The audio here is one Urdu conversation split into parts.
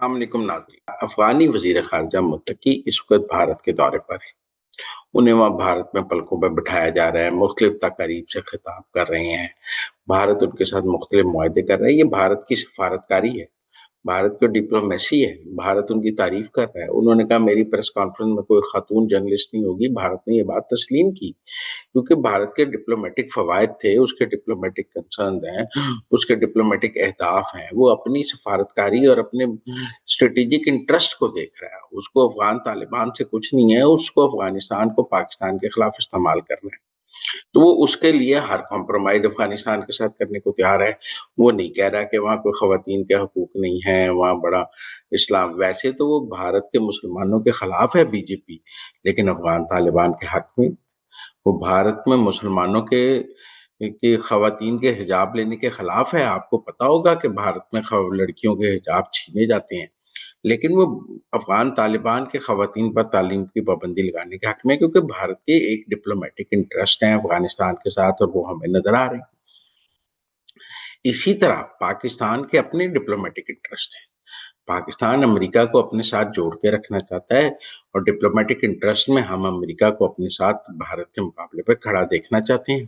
السلام علیکم ناظرین، افغانی وزیر خارجہ متقی اس وقت بھارت کے دورے پر ہیں۔ انہیں وہاں بھارت میں پلکوں پہ بٹھایا جا رہا ہے، مختلف تقاریب سے خطاب کر رہے ہیں۔ بھارت ان کے ساتھ مختلف معاہدے کر رہا ہے۔ یہ بھارت کی سفارتکاری ہے، بھارت کی ڈپلومیسی ہے، بھارت ان کی تعریف کر رہا ہے۔ انہوں نے کہا میری پریس کانفرنس میں کوئی خاتون جرنلسٹ نہیں ہوگی۔ بھارت نے یہ بات تسلیم کی کیونکہ بھارت کے ڈپلومیٹک فوائد تھے، اس کے ڈپلومیٹک کنسرن ہیں، اس کے ڈپلومیٹک اہداف ہیں۔ وہ اپنی سفارتکاری اور اپنے اسٹریٹجک انٹرسٹ کو دیکھ رہا ہے۔ اس کو افغان طالبان سے کچھ نہیں ہے، اس کو افغانستان کو پاکستان کے خلاف استعمال کرنا ہے۔ تو وہ اس کے لیے ہر کمپرومائز افغانستان کے ساتھ کرنے کو تیار ہے۔ وہ نہیں کہہ رہا کہ وہاں کوئی خواتین کے حقوق نہیں ہیں، وہاں بڑا اسلام، ویسے تو وہ بھارت کے مسلمانوں کے خلاف ہے بی جے پی، لیکن افغان طالبان کے حق میں وہ بھارت میں مسلمانوں کے خواتین کے حجاب لینے کے خلاف ہے۔ آپ کو پتا ہوگا کہ بھارت میں لڑکیوں کے حجاب چھینے جاتے ہیں، لیکن وہ افغان طالبان کے خواتین پر تعلیم کی پابندی لگانے کے حق میں، کیونکہ بھارت کے ایک ڈپلومیٹک انٹرسٹ ہیں افغانستان کے ساتھ اور وہ ہمیں نظر آ رہے ہیں۔ اسی طرح پاکستان کے اپنے ڈپلومیٹک انٹرسٹ ہیں۔ پاکستان امریکہ کو اپنے ساتھ جوڑ کے رکھنا چاہتا ہے اور ڈپلومیٹک انٹرسٹ میں ہم امریکہ کو اپنے ساتھ بھارت کے مقابلے پہ کھڑا دیکھنا چاہتے ہیں۔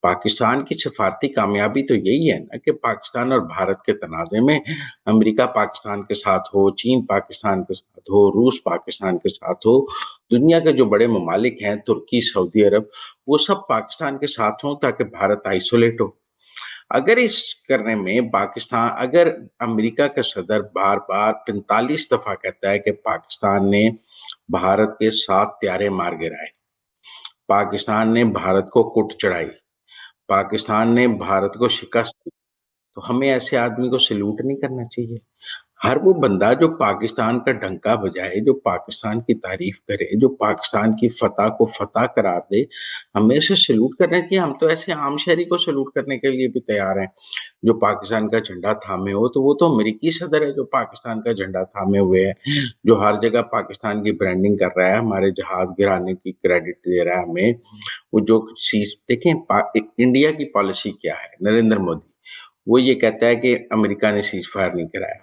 پاکستان کی سفارتی کامیابی تو یہی ہے نا کہ پاکستان اور بھارت کے تنازع میں امریکہ پاکستان کے ساتھ ہو، چین پاکستان کے ساتھ ہو، روس پاکستان کے ساتھ ہو، دنیا کے جو بڑے ممالک ہیں ترکی، سعودی عرب، وہ سب پاکستان کے ساتھ ہوں تاکہ بھارت آئسولیٹ ہو۔ اگر اس کرنے میں پاکستان، اگر امریکہ کا صدر بار بار 45 دفعہ کہتا ہے کہ پاکستان نے بھارت کے 7 طیارے مار گرائے، پاکستان نے بھارت کو کٹ چڑھائی، پاکستان نے بھارت کو شکست دی، تو ہمیں ایسے آدمی کو سلوٹ نہیں کرنا چاہیے۔ ہر وہ بندہ جو پاکستان کا ڈنکا بجائے، جو پاکستان کی تعریف کرے، جو پاکستان کی فتح کو فتح قرار دے، ہمیں اسے سلوٹ کرنا چاہیے۔ ہم تو ایسے عام شہری کو سلوٹ کرنے کے لیے بھی تیار ہیں جو پاکستان کا جھنڈا تھامے ہو، تو وہ تو امریکی صدر ہے جو پاکستان کا جھنڈا تھامے ہوئے ہے، جو ہر جگہ پاکستان کی برانڈنگ کر رہا ہے، ہمارے جہاز گرانے کی کریڈٹ دے رہا ہے ہمیں۔ وہ جو چیز دیکھیں، انڈیا کی پالیسی کیا ہے، نریندر مودی وہ یہ کہتا ہے کہ امریکہ نے سیز فائر نہیں کرایا،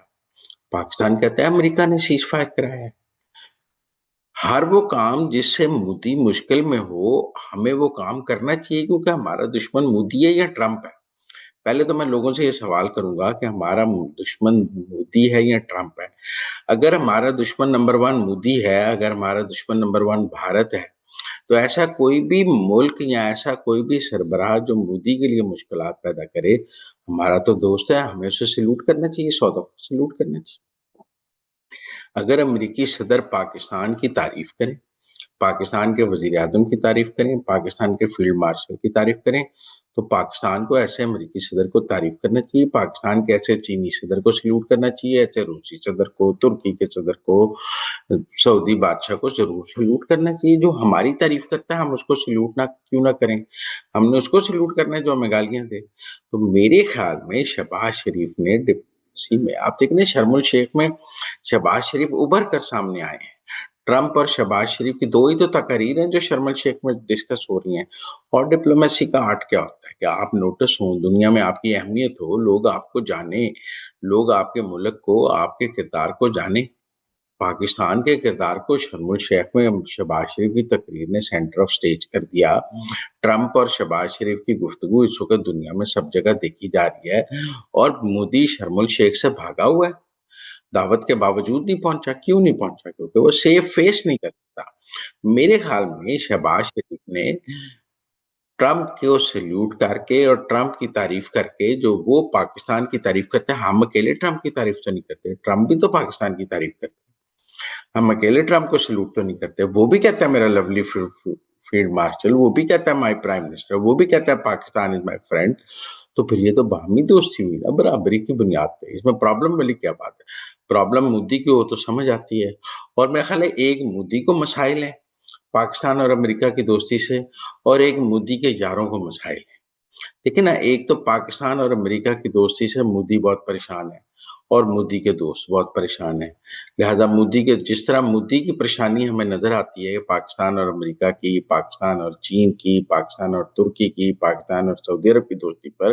پاکستان کہتا ہے امریکہ نے سیز فائر کرایا ہے۔ ہر وہ کام جس سے مودی مشکل میں ہو، ہمیں وہ کام کرنا چاہیے، کیونکہ ہمارا دشمن مودی ہے یا ٹرمپ ہے۔ پہلے تو میں لوگوں سے یہ سوال کروں گا کہ ہمارا دشمن مودی ہے یا ٹرمپ ہے۔ اگر ہمارا دشمن نمبر 1 مودی ہے، اگر ہمارا دشمن نمبر 1 بھارت ہے، تو ایسا کوئی بھی ملک یا ایسا کوئی بھی سربراہ جو مودی کے لیے مشکلات پیدا کرے، ہمارا تو دوست ہے، ہمیں اسے سلوٹ کرنا چاہیے، 100 دفعہ سلوٹ کرنا چاہیے۔ اگر امریکی صدر پاکستان کی تعریف کریں، پاکستان کے وزیر اعظم کی تعریف کریں، پاکستان کے فیلڈ مارشل کی تعریف کریں، تو پاکستان کو ایسے امریکی صدر کو تعریف کرنا چاہیے، پاکستان کے ایسے چینی صدر کو سلوٹ کرنا چاہیے، ایسے روسی صدر کو، ترکی کے صدر کو، سعودی بادشاہ کو ضرور سلوٹ کرنا چاہیے۔ جو ہماری تعریف کرتا ہے ہم اس کو سلوٹ نہ کیوں نہ کریں؟ ہم نے اس کو سلوٹ کرنا ہے جو ہمیں گالیاں دے۔ تو میرے خیال میں شہباز شریف نے ڈپلومیسی میں، آپ دیکھیں شرم الشیخ میں شہباز شریف ابھر کر سامنے آئے ہیں۔ ٹرمپ اور شہباز شریف کی 2 ہی تو تقاریر ہیں جو شرم الشیخ میں ڈسکس ہو رہی ہیں۔ اور ڈپلومیسی کا آرٹ کیا ہوتا ہے کہ آپ نوٹس ہوں، دنیا میں آپ کی اہمیت ہو، لوگ آپ کو جانیں، لوگ آپ کے ملک کو، آپ کے کردار کو جانیں۔ پاکستان کے کردار کو شرم الشیخ میں شہباز شریف کی تقریر نے سینٹر آف سٹیج کر دیا۔ ٹرمپ اور شہباز شریف کی گفتگو اس وقت دنیا میں سب جگہ دیکھی جا رہی ہے، اور مودی شرم الشیخ سے بھاگا ہوا ہے، دعوت کے باوجود نہیں پہنچا۔ کیوں نہیں پہنچا؟ کیونکہ وہ سیف فیس نہیں کرتا۔ میرے خیال میں شہباز شریف نے ٹرمپ کو سلیوٹ کر کے اور ٹرمپ کی تعریف کر کے، جو وہ پاکستان کی تعریف کرتے ہیں، ہم اکیلے ٹرمپ کی تعریف تو نہیں کرتے، ٹرمپ بھی تو پاکستان کی تعریف کرتے ہیں، ہم اکیلے ٹرمپ کو سلوٹ تو نہیں کرتے۔ وہ بھی کہتا ہے میرا لولی فیلڈ مارشل، وہ بھی کہتا ہے مائی پرائم منسٹر، وہ بھی کہتا ہے پاکستان از مائی فرینڈ۔ تو پھر یہ تو باہمی دوستی ہوئی نا، برابری کی بنیاد پہ۔ اس میں پرابلم والی کیا بات ہے؟ پرابلم مودی کی ہو تو سمجھ آتی ہے۔ اور میرے خیال ہے ایک مودی کو مسائل ہیں پاکستان اور امریکہ کی دوستی سے، اور ایک مودی کے یاروں کو مسائل ہیں۔ لیکن نا، ایک تو پاکستان اور امریکہ کی دوستی سے مودی بہت پریشان ہے اور مودی کے دوست بہت پریشان ہیں۔ لہذا مودی کے، جس طرح مودی کی پریشانی ہمیں نظر آتی ہے پاکستان اور امریکہ کی، پاکستان اور چین کی، پاکستان اور ترکی کی، پاکستان اور سعودی عرب کی دوستی پر،